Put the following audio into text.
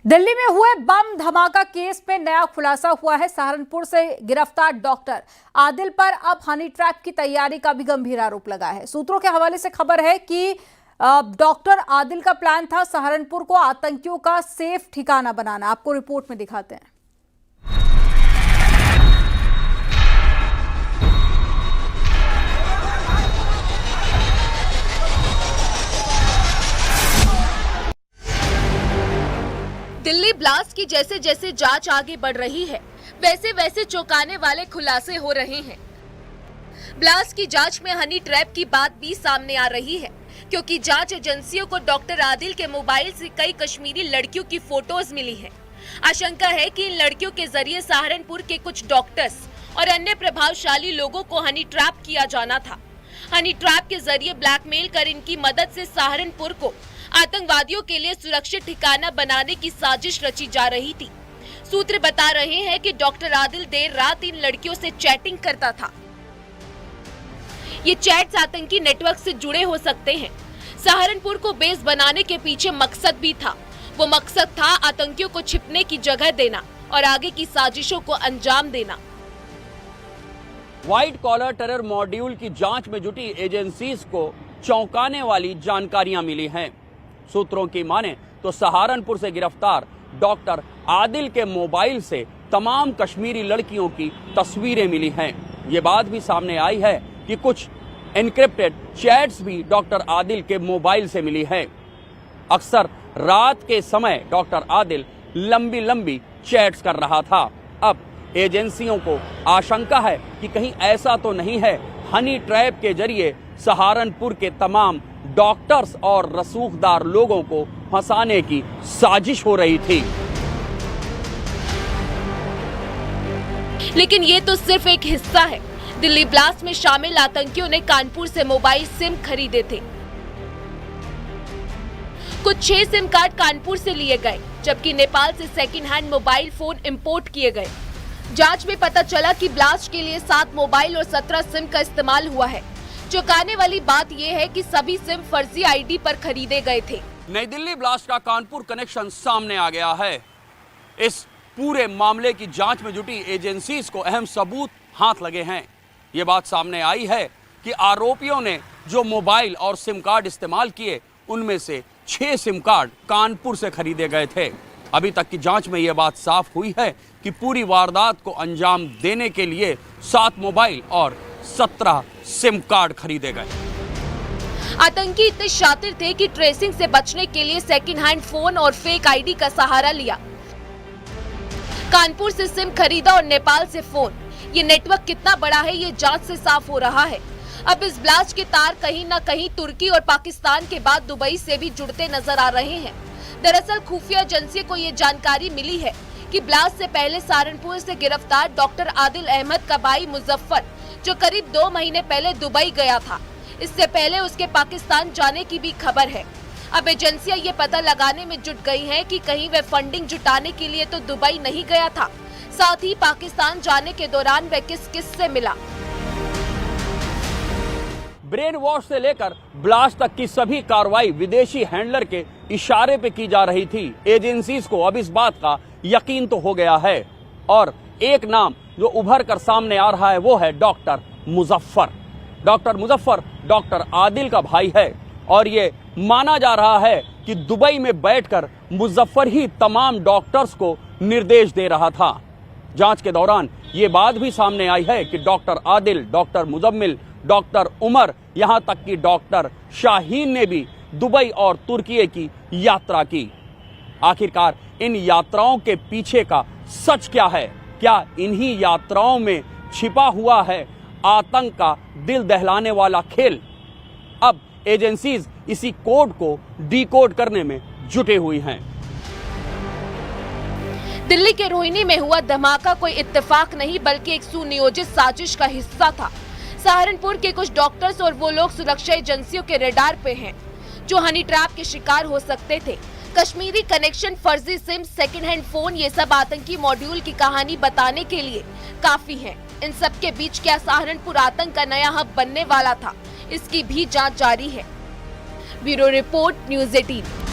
दिल्ली में हुए बम धमाका केस में नया खुलासा हुआ है। सहारनपुर से गिरफ्तार डॉक्टर आदिल पर अब हनी ट्रैप की तैयारी का भी गंभीर आरोप लगा है। सूत्रों के हवाले से खबर है कि डॉक्टर आदिल का प्लान था सहारनपुर को आतंकियों का सेफ ठिकाना बनाना। आपको रिपोर्ट में दिखाते हैं। दिल्ली ब्लास्ट की जैसे जैसे जांच आगे बढ़ रही है, वैसे वैसे चौंकाने वाले खुलासे हो रहे हैं। ब्लास्ट की जांच में हनी ट्रैप की बात भी सामने आ रही है, क्योंकि जांच एजेंसियों को डॉक्टर आदिल के मोबाइल से कई कश्मीरी लड़कियों की फोटोज मिली है। आशंका है कि इन लड़कियों के जरिए सहारनपुर के कुछ डॉक्टर्स और अन्य प्रभावशाली लोगों को हनी ट्रैप किया जाना था। हनी ट्रैप के जरिए ब्लैकमेल कर इनकी मदद से सहारनपुर को आतंकवादियों के लिए सुरक्षित ठिकाना बनाने की साजिश रची जा रही थी। सूत्र बता रहे हैं कि डॉक्टर आदिल देर रात इन लड़कियों से चैटिंग करता था। ये चैट्स आतंकी नेटवर्क से जुड़े हो सकते हैं। सहारनपुर को बेस बनाने के पीछे मकसद भी था। वो मकसद था आतंकियों को छिपने की जगह देना और आगे की साजिशों को अंजाम देना। व्हाइट कॉलर टेरर मॉड्यूल की जांच में जुटी एजेंसीज को चौंकाने वाली जानकारियां मिली हैं। सूत्रों की माने तो सहारनपुर से गिरफ्तार डॉक्टर आदिल के मोबाइल से तमाम कश्मीरी लड़कियों की तस्वीरें मिली हैं। ये बात भी सामने आई है कि कुछ एन्क्रिप्टेड चैट्स भी डॉक्टर आदिल के मोबाइल से मिली है। अक्सर रात के समय डॉक्टर आदिल लंबी लंबी चैट्स कर रहा था। अब एजेंसियों को आशंका है कि कहीं ऐसा तो नहीं है हनी ट्रैप के जरिए सहारनपुर के तमाम डॉक्टर्स और रसूखदार लोगों को फंसाने की साजिश हो रही थी। लेकिन ये तो सिर्फ एक हिस्सा है। दिल्ली ब्लास्ट में शामिल आतंकियों ने कानपुर से मोबाइल सिम खरीदे थे। कुछ 6 सिम कार्ड कानपुर से लिए गए, जबकि नेपाल से second hand mobile phone import किए गए। जांच में पता चला कि ब्लास्ट के लिए 7 मोबाइल और 17 सिम का इस्तेमाल हुआ है। चौंकाने वाली बात यह है कि सभी सिम फर्जी आईडी पर खरीदे गए थे। नई दिल्ली ब्लास्ट का कानपुर कनेक्शन सामने आ गया है। इस पूरे मामले की जांच में जुटी एजेंसीज को अहम सबूत हाथ लगे हैं। ये बात सामने आई है कि आरोपियों ने जो मोबाइल और सिम कार्ड इस्तेमाल किए, उनमें से 6 सिम कार्ड कानपुर से खरीदे गए थे। अभी तक की जांच में यह बात साफ हुई है कि पूरी वारदात को अंजाम देने के लिए 7 मोबाइल और 17 सिम कार्ड खरीदे गए। आतंकी इतने शातिर थे कि ट्रेसिंग से बचने के लिए सेकंड हैंड फोन और फेक आईडी का सहारा लिया। कानपुर से सिम खरीदा और नेपाल से फोन। ये नेटवर्क कितना बड़ा है, ये जांच से साफ हो रहा है। अब इस ब्लास्ट के तार कहीं न कहीं तुर्की और पाकिस्तान के बाद दुबई से भी जुड़ते नजर आ रहे हैं। दरअसल खुफिया एजेंसी को ये जानकारी मिली है कि ब्लास्ट से पहले सहारनपुर से गिरफ्तार डॉक्टर आदिल अहमद का भाई मुजफ्फर, जो करीब 2 महीने पहले दुबई गया था, इससे पहले उसके पाकिस्तान जाने की भी खबर है। अब एजेंसियां ये पता लगाने में जुट गई हैं कि कहीं वह फंडिंग जुटाने के लिए तो दुबई नहीं गया था, साथ ही पाकिस्तान जाने के दौरान वह किस किस से मिला। ब्रेन वॉश से लेकर ब्लास्ट तक की सभी कार्रवाई विदेशी हैंडलर के इशारे पे की जा रही थी। एजेंसीज को अब इस बात का यकीन तो हो गया है, और एक नाम जो उभर कर सामने आ रहा है वो है doctor Muzaffar. Doctor Muzaffar doctor Adil का भाई है, और ये माना जा रहा है कि दुबई में बैठकर मुजफ्फर ही तमाम डॉक्टर्स को निर्देश दे रहा था। जांच के दौरान ये बात भी सामने आई है कि doctor Adil, doctor Muzammil, doctor Umar, यहां तक कि डॉक्टर शाहीन ने भी दुबई और तुर्की की यात्रा की। आखिरकार इन यात्राओं के पीछे का सच क्या है? क्या इन्हीं यात्राओं में छिपा हुआ है आतंक का दिल दहलाने वाला खेल? अब एजेंसीज इसी कोड को डिकोड करने में जुटे हुई हैं। दिल्ली के रोहिणी में हुआ धमाका कोई इत्तेफाक नहीं, बल्कि एक सुनियोजित साजिश का हिस्सा था। सहारनपुर के कुछ डॉक्टर्स और वो लोग सुरक्षा एजेंसियों के रडार पे हैं, जो हनी ट्रैप के शिकार हो सकते थे। कश्मीरी कनेक्शन, फर्जी सिम, सेकंड हैंड फोन, ये सब आतंकी मॉड्यूल की कहानी बताने के लिए काफी है। इन सब के बीच क्या सहारनपुर आतंक का नया हब बनने वाला था, इसकी भी जांच जारी है। Bureau report, news 18।